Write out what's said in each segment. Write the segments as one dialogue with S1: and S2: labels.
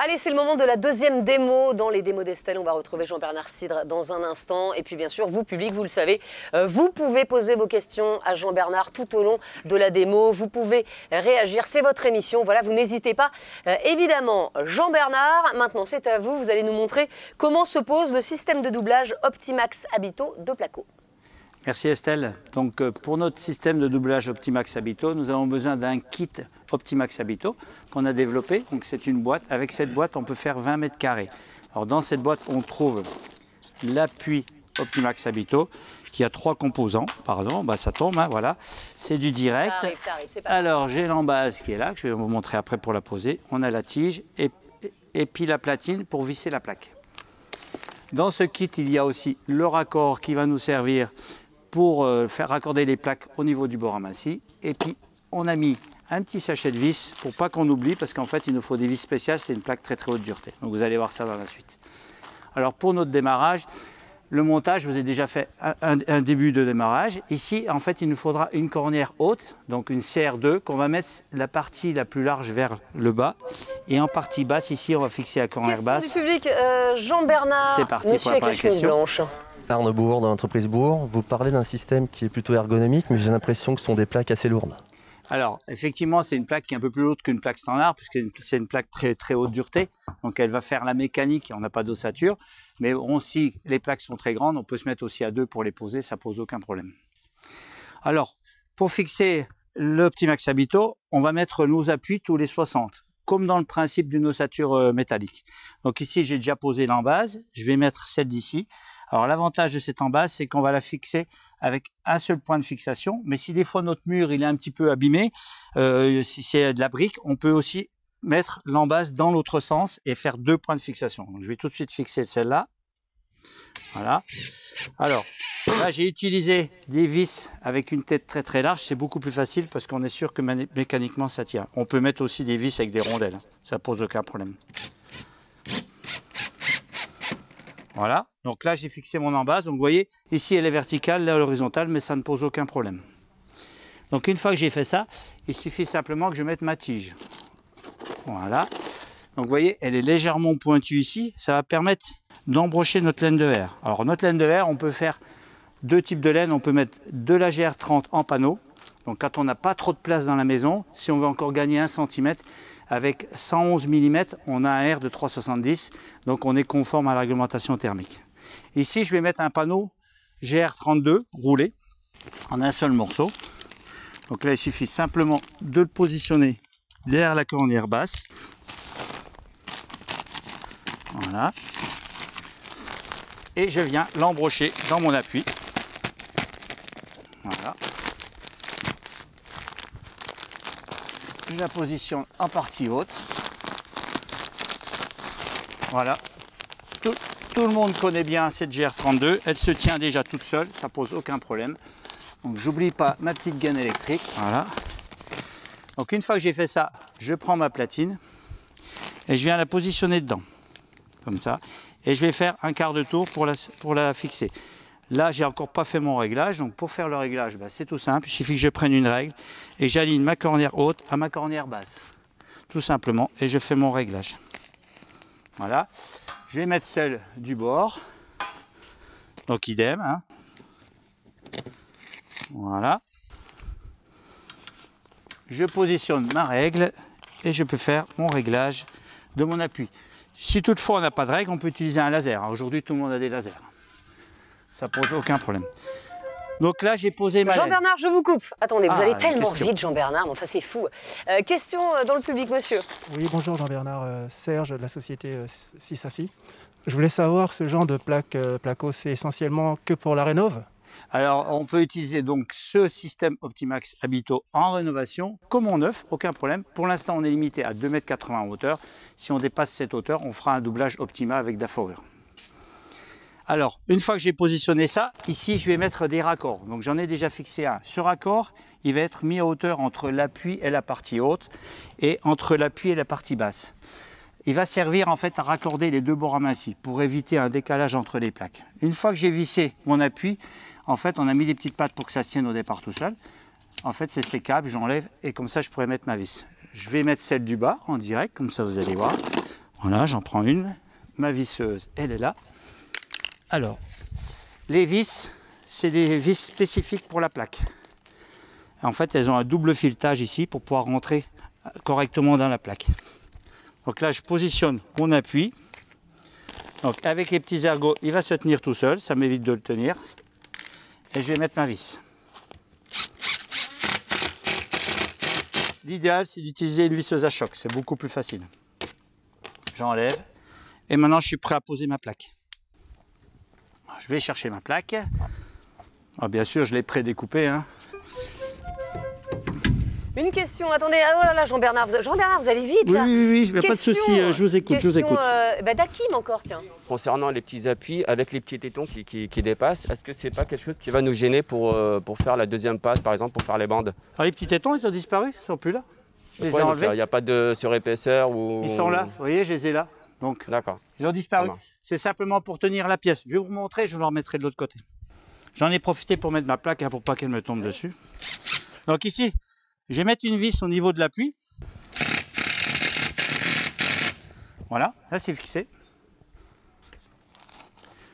S1: Allez, c'est le moment de la deuxième démo. Dans les démos d'Estelle, on va retrouver Jean-Bernard Cidre dans un instant. Et puis bien sûr, vous, public, vous le savez, vous pouvez poser vos questions à Jean-Bernard tout au long de la démo. Vous pouvez réagir, c'est votre émission. Voilà, vous n'hésitez pas. Évidemment, Jean-Bernard, maintenant c'est à vous. Vous allez nous montrer comment se pose le système de doublage Optimax Habito de Placo.
S2: Merci Estelle. Donc pour notre système de doublage Optimax Habito, nous avons besoin d'un kit Optimax Habito qu'on a développé. Donc c'est une boîte. Avec cette boîte, on peut faire 20 mètres carrés. Alors dans cette boîte, on trouve l'appui Optimax Habito qui a 3 composants. Pardon, bah ça tombe, hein, voilà. C'est du direct.
S1: Ça arrive, c'est pas
S2: Alors j'ai l'embase qui est là, que je vais vous montrer après pour la poser. On a la tige et puis la platine pour visser la plaque. Dans ce kit, il y a aussi le raccord qui va nous servir pour faire raccorder les plaques au niveau du bord aminci. Et puis, on a mis un petit sachet de vis pour pas qu'on oublie, parce qu'en fait, il nous faut des vis spéciales. C'est une plaque très très haute dureté. Donc, vous allez voir ça dans la suite. Alors, pour notre démarrage, le montage, je vous ai déjà fait un début de démarrage. Ici, en fait, il nous faudra une cornière haute, donc une CR2, qu'on va mettre la partie la plus large vers le bas. Et en partie basse, ici, on va fixer la cornière basse.
S1: Question du public, Jean-Bernard,
S2: C'est parti
S1: monsieur
S2: pour la
S1: avec la
S2: première
S1: chemise
S2: question.
S1: blanche.
S3: Arnaud Bourg, de l'entreprise Bourg. Vous parlez d'un système qui est plutôt ergonomique, mais j'ai l'impression que ce sont des plaques assez lourdes.
S2: Alors, effectivement, c'est une plaque qui est un peu plus lourde qu'une plaque standard, puisque c'est une plaque très, très haute dureté. Donc, elle va faire la mécanique, on n'a pas d'ossature. Mais si les plaques sont très grandes, on peut se mettre aussi à deux pour les poser, ça pose aucun problème. Alors, pour fixer l'Optimax Habito, on va mettre nos appuis tous les 60, comme dans le principe d'une ossature métallique. Donc ici, j'ai déjà posé l'embase, je vais mettre celle d'ici. Alors, l'avantage de cette embase, c'est qu'on va la fixer avec un seul point de fixation. Mais si des fois notre mur il est un petit peu abîmé, si c'est de la brique, on peut aussi mettre l'embase dans l'autre sens et faire 2 points de fixation. Donc, je vais tout de suite fixer celle-là. Voilà. Alors, là, j'ai utilisé des vis avec une tête très très large. C'est beaucoup plus facile parce qu'on est sûr que mécaniquement ça tient. On peut mettre aussi des vis avec des rondelles. Ça pose aucun problème. Voilà, donc là j'ai fixé mon embase, donc vous voyez, ici elle est verticale, là l'horizontale, mais ça ne pose aucun problème. Donc une fois que j'ai fait ça, il suffit simplement que je mette ma tige. Voilà, donc vous voyez, elle est légèrement pointue ici, ça va permettre d'embrocher notre laine de verre. Alors notre laine de verre, on peut faire 2 types de laine, on peut mettre de la GR30 en panneau, donc quand on n'a pas trop de place dans la maison, si on veut encore gagner 1 cm, avec 111 mm, on a un R de 3,70, donc on est conforme à la réglementation thermique. Ici, je vais mettre un panneau GR32 roulé en un seul morceau. Donc là, il suffit simplement de le positionner derrière la cornière basse. Voilà. Et je viens l'embrocher dans mon appui. Voilà. Je la positionne en partie haute. Voilà. Tout le monde connaît bien cette GR32. Elle se tient déjà toute seule, ça pose aucun problème. Donc j'oublie pas ma petite gaine électrique. Voilà. Donc une fois que j'ai fait ça, je prends ma platine et je viens la positionner dedans. Comme ça. Et je vais faire un quart de tour pour la fixer. Là, j'ai encore pas fait mon réglage, donc pour faire le réglage, c'est tout simple. Il suffit que je prenne une règle et j'aligne ma cornière haute à ma cornière basse. Tout simplement, et je fais mon réglage. Voilà. Je vais mettre celle du bord. Donc idem. Hein. Voilà. Je positionne ma règle et je peux faire mon réglage de mon appui. Si toutefois on n'a pas de règle, on peut utiliser un laser. Aujourd'hui, tout le monde a des lasers. Ça pose aucun problème. Donc là, j'ai posé ma laine.
S1: Jean-Bernard, je vous coupe. Attendez, vous allez tellement
S2: question.
S1: vite, Jean-Bernard. Enfin, c'est fou. Question dans le public, monsieur.
S4: Oui, bonjour Jean-Bernard, Serge de la société Sisafsi. Je voulais savoir, ce genre de plaque Placo, c'est essentiellement que pour la rénov'?
S2: Alors, on peut utiliser donc ce système Optimax Habito en rénovation comme en neuf, aucun problème. Pour l'instant, on est limité à 2,80 m en hauteur. Si on dépasse cette hauteur, on fera un doublage Optima avec de la fourrure. Alors, une fois que j'ai positionné ça, ici, je vais mettre des raccords. Donc, j'en ai déjà fixé un. Ce raccord, il va être mis à hauteur entre l'appui et la partie haute et entre l'appui et la partie basse. Il va servir en fait à raccorder les 2 bords amincis pour éviter un décalage entre les plaques. Une fois que j'ai vissé mon appui, en fait, on a mis des petites pattes pour que ça se tienne au départ tout seul. En fait, c'est ces câbles, j'enlève et comme ça, je pourrais mettre ma vis. Je vais mettre celle du bas en direct, comme ça, vous allez voir. Voilà, j'en prends une. Ma visseuse, elle est là. Alors, les vis, c'est des vis spécifiques pour la plaque. En fait, elles ont un double filetage ici pour pouvoir rentrer correctement dans la plaque. Donc là, je positionne mon appui. Donc avec les petits ergots, il va se tenir tout seul, ça m'évite de le tenir. Et je vais mettre ma vis. L'idéal, c'est d'utiliser une visseuse à choc, c'est beaucoup plus facile. J'enlève. Et maintenant, je suis prêt à poser ma plaque. Je vais chercher ma plaque. Alors, bien sûr, je l'ai prédécoupée, hein.
S1: Une question, attendez, oh là là, Jean-Bernard, vous allez vite là.
S2: Oui, il n'y a pas de souci, je vous écoute,
S1: d'Hakim encore, tiens.
S5: Concernant les petits appuis avec les petits tétons qui dépassent, est-ce que c'est pas quelque chose qui va nous gêner pour faire la deuxième passe, par exemple, pour faire les bandes?
S2: Alors les petits tétons, ils ont disparu, ils sont plus là. Je les ai
S5: Il
S2: enlevés.
S5: n'y a pas de surépaisseur ou...
S2: Ils sont là, vous voyez, je les ai là. Donc,
S5: d'accord.
S2: Ils ont disparu. C'est simplement pour tenir la pièce. Je vais vous montrer, je vous la remettrai de l'autre côté. J'en ai profité pour mettre ma plaque hein, pour pas qu'elle me tombe dessus. Donc ici, je vais mettre une vis au niveau de l'appui. Voilà, là c'est fixé.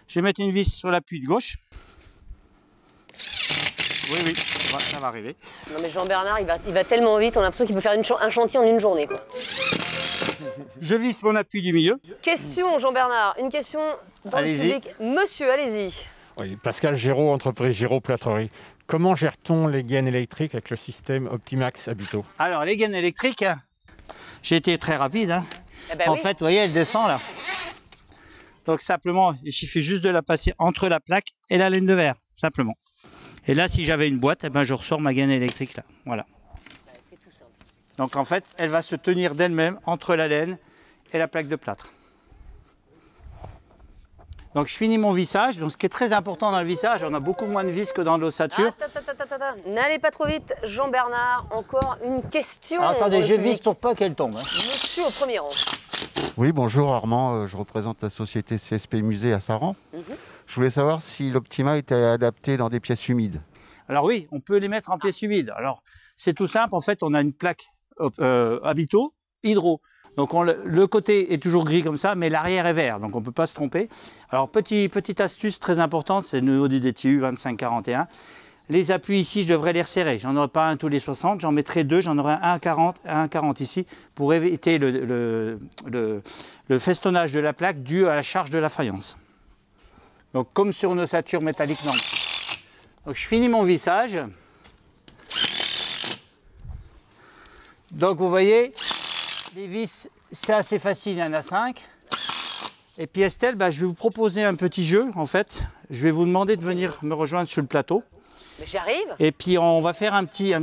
S2: Je vais mettre une vis sur l'appui de gauche. Oui, ça va arriver.
S1: Non mais Jean-Bernard, il va tellement vite, on a l'impression qu'il peut faire un chantier en une journée, quoi.
S2: Je visse mon appui du milieu.
S1: Question, Jean-Bernard, une question dans le public. Monsieur, allez-y.
S6: Oui, Pascal Géraud, entreprise Géraud Plâtrerie. Comment gère-t-on les gaines électriques avec le système Optimax Habito?
S2: Alors, les gaines électriques, j'ai été très rapide. Hein.
S1: Eh ben
S2: en fait, vous voyez, elle descend là. Donc, simplement, il suffit juste de la passer entre la plaque et la laine de verre, simplement. Et là, si j'avais une boîte, eh ben, je ressors ma gaine électrique là. Voilà.
S1: C'est tout simple.
S2: Donc, en fait, elle va se tenir d'elle-même entre la laine et la plaque de plâtre. Donc je finis mon vissage. Donc ce qui est très important dans le vissage, on a beaucoup moins de vis que dans l'ossature.
S1: N'allez pas trop vite, Jean-Bernard. Encore une question.
S2: Alors, attendez, je visse pour pas qu'elle tombe. Hein.
S1: Monsieur au premier rang.
S7: Oui, bonjour Armand, je représente la société CSP Musée à Saran. Je voulais savoir si l'Optima était adapté dans des pièces humides.
S2: Alors oui, on peut les mettre en pièces humides. Alors c'est tout simple, en fait on a une plaque Habito hydro. Donc le côté est toujours gris comme ça, mais l'arrière est vert, donc on ne peut pas se tromper. Alors petite astuce très importante, c'est le niveau du DTU 2541. Les appuis ici, je devrais les resserrer. J'en aurai pas un tous les 60, j'en mettrai deux, j'en aurai un à 40 et un à 40 ici, pour éviter le festonnage de la plaque dû à la charge de la faïence. Donc comme sur une ossature métallique normale. Donc je finis mon vissage. Donc vous voyez, les vis, c'est assez facile, il y en a 5. Et puis Estelle, je vais vous proposer un petit jeu en fait. Je vais vous demander de venir me rejoindre sur le plateau.
S1: Mais j'arrive.
S2: Et puis on va faire un petit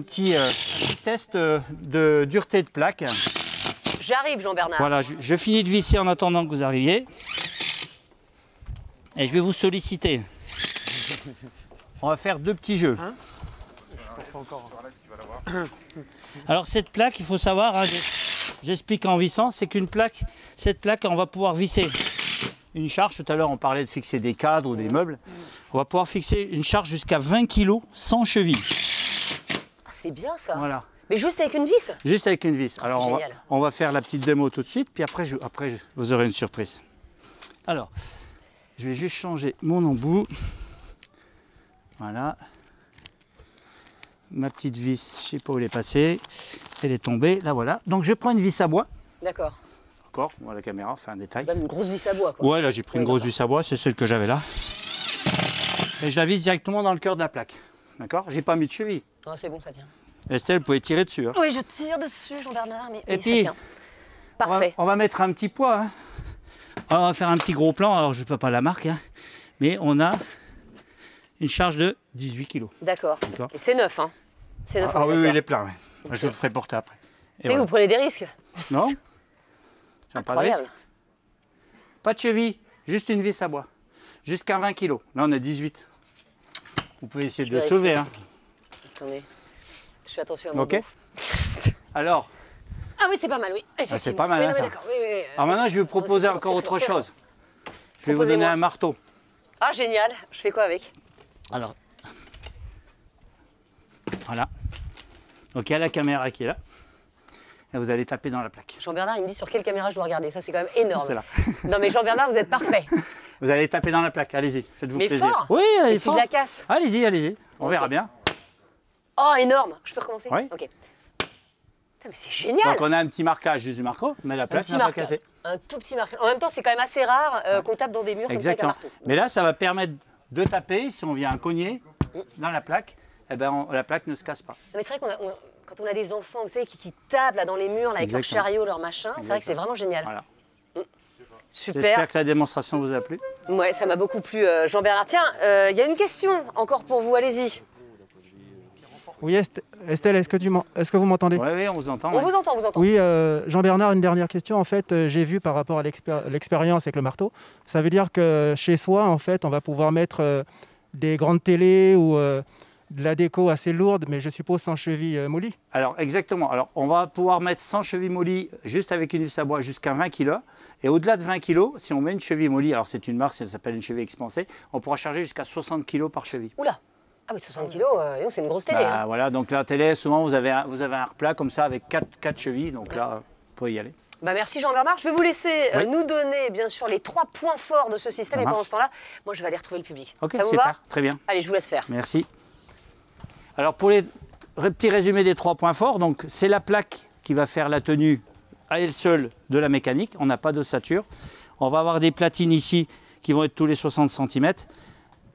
S2: test de dureté de plaque.
S1: J'arrive, Jean-Bernard.
S2: Voilà, je finis de visser en attendant que vous arriviez. Et je vais vous solliciter. On va faire deux petits jeux.
S4: Hein? Je pense pas encore.
S2: Alors cette plaque, il faut savoir, hein, j'explique en vissant, c'est qu'une plaque, cette plaque, on va pouvoir visser une charge. Tout à l'heure, on parlait de fixer des cadres ou des meubles. On va pouvoir fixer une charge jusqu'à 20 kg sans cheville.
S1: Ah, c'est bien ça.
S2: Voilà.
S1: Mais juste avec une vis?
S2: Juste avec une vis.
S1: Ah,
S2: alors on va faire la petite démo tout de suite, puis après vous aurez une surprise. Alors, je vais juste changer mon embout. Voilà. Ma petite vis, je ne sais pas où elle est passée. Elle est tombée, là voilà. Donc je prends une vis à bois.
S1: D'accord.
S2: Encore, on voit la caméra, fait un détail.
S1: Même une grosse vis à bois, quoi.
S2: Ouais, là j'ai pris une grosse vis à bois, c'est celle que j'avais là. Et je la vise directement dans le cœur de la plaque. D'accord? J'ai pas mis de cheville.
S1: Oh, c'est bon, ça tient.
S2: Estelle, vous pouvez tirer dessus. Hein.
S1: Oui, je tire dessus, Jean-Bernard, mais
S2: Et
S1: oui,
S2: puis,
S1: ça tient. Parfait.
S2: On va mettre un petit poids. Hein. On va faire un petit gros plan, alors je ne peux pas la marque, hein, mais on a une charge de 18 kg.
S1: D'accord. Et c'est neuf, hein? C'est neuf.
S2: Ah oui, il est plein. Ouais. Okay. Je le ferai porter après.
S1: Tu sais, vous prenez des risques?
S2: Non. J'ai pas de risque. Pas de cheville, juste une vis à bois. Jusqu'à 20 kg. Là, on a 18. Vous pouvez essayer de le sauver. Hein.
S1: Attendez. Je fais attention à mon
S2: Ok. Alors.
S1: Ah oui, c'est pas mal, oui.
S2: Ah, c'est pas mal,
S1: oui,
S2: hein,
S1: non,
S2: ça.
S1: d'accord. Oui.
S2: Alors maintenant, je vais vous proposer encore autre chose. Je vais vous donner un marteau.
S1: Ah, génial. Je fais quoi avec?
S2: Alors. Voilà. Donc, il y a la caméra qui est là. et vous allez taper dans la plaque.
S1: Jean-Bernard, il me dit sur quelle caméra je dois regarder. Ça, c'est quand même énorme.
S2: C'est là.
S1: Non, mais Jean-Bernard, vous êtes parfait.
S2: Vous allez taper dans la plaque, allez-y, faites-vous
S1: Mais
S2: plaisir.
S1: fort.
S2: Oui, allez
S1: Et si
S2: fort.
S1: je la casse?
S2: Allez-y, allez-y, on verra bien.
S1: Oh, énorme. Je peux recommencer?
S2: Oui.
S1: Ok. Putain, mais c'est génial.
S2: Donc on a un petit marquage juste du marteau, mais la plaque
S1: petit
S2: n'est pas
S1: marquage.
S2: cassée.
S1: Un tout petit marquage. En même temps, c'est quand même assez rare qu'on tape dans des murs
S2: Exactement.
S1: comme ça avec un marteau.
S2: Mais là, ça va permettre de taper, si on vient un cogner dans la plaque, eh ben, la plaque ne se casse pas.
S1: Non, mais c'est vrai quand on a des enfants, vous savez, qui tapent là, dans les murs là, avec leur
S2: Exactement.
S1: chariot, leur machin, c'est vrai que c'est vraiment génial.
S2: Voilà.
S1: Super.
S2: J'espère que la démonstration vous a plu.
S1: Ouais, ça m'a beaucoup plu, Jean-Bernard. Tiens, il y a une question encore pour vous, allez-y.
S4: Oui, Estelle, est-ce que vous m'entendez?
S2: Oui, oui, on vous entend.
S1: On
S2: ouais.
S1: vous entend, on vous entend.
S4: Oui, Jean-Bernard, une dernière question. En fait, j'ai vu par rapport à l'expérience avec le marteau, ça veut dire que chez soi, en fait, on va pouvoir mettre des grandes télés ou de la déco assez lourde, mais je suppose sans cheville mollie.
S2: Alors, exactement. Alors, on va pouvoir mettre 100 chevilles mollies juste avec une vis à bois jusqu'à 20 kg. Et au-delà de 20 kg, si on met une cheville mollie, alors c'est une marque, ça s'appelle une cheville expansée, on pourra charger jusqu'à 60 kg par cheville.
S1: Oula. Ah oui, 60 kilos, c'est une grosse télé.
S2: Bah,
S1: hein.
S2: voilà, donc la télé, souvent vous avez un replat comme ça avec 4 chevilles, donc là, vous pouvez y aller.
S1: Bah merci Jean-Bernard. Je vais vous laisser
S2: Oui.
S1: nous donner, bien sûr, les 3 points forts de ce système.
S2: Ça
S1: Et pendant
S2: marche.
S1: ce temps-là, moi, je vais aller retrouver le public.
S2: Ok,
S1: Ça vous
S2: super,
S1: va?
S2: très bien.
S1: Allez, je vous laisse faire.
S2: Merci. Alors pour les petits résumés des 3 points forts, donc c'est la plaque qui va faire la tenue à elle seule de la mécanique. On n'a pas d'ossature. On va avoir des platines ici qui vont être tous les 60 cm.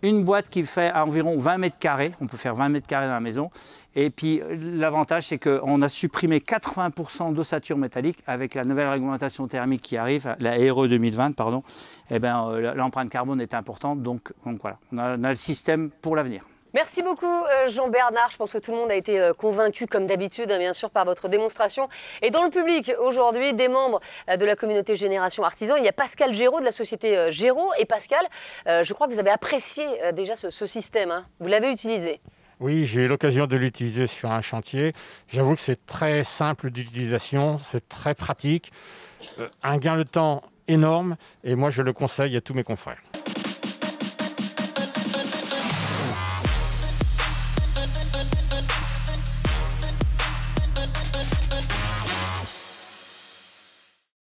S2: Une boîte qui fait environ 20 mètres carrés. On peut faire 20 mètres carrés dans la maison. Et puis l'avantage, c'est qu'on a supprimé 80% d'ossature métallique avec la nouvelle réglementation thermique qui arrive, la RE 2020, pardon. Eh ben, l'empreinte carbone est importante. Donc voilà, on a le système pour l'avenir.
S1: Merci beaucoup Jean-Bernard. Je pense que tout le monde a été convaincu comme d'habitude, bien sûr, par votre démonstration. Et dans le public, aujourd'hui, des membres de la communauté Génération Artisan, il y a Pascal Géraud de la société Géraud. Et Pascal, je crois que vous avez apprécié déjà ce système, hein. Vous l'avez utilisé.
S6: Oui, j'ai eu l'occasion de l'utiliser sur un chantier. J'avoue que c'est très simple d'utilisation, c'est très pratique, un gain de temps énorme et moi je le conseille à tous mes confrères.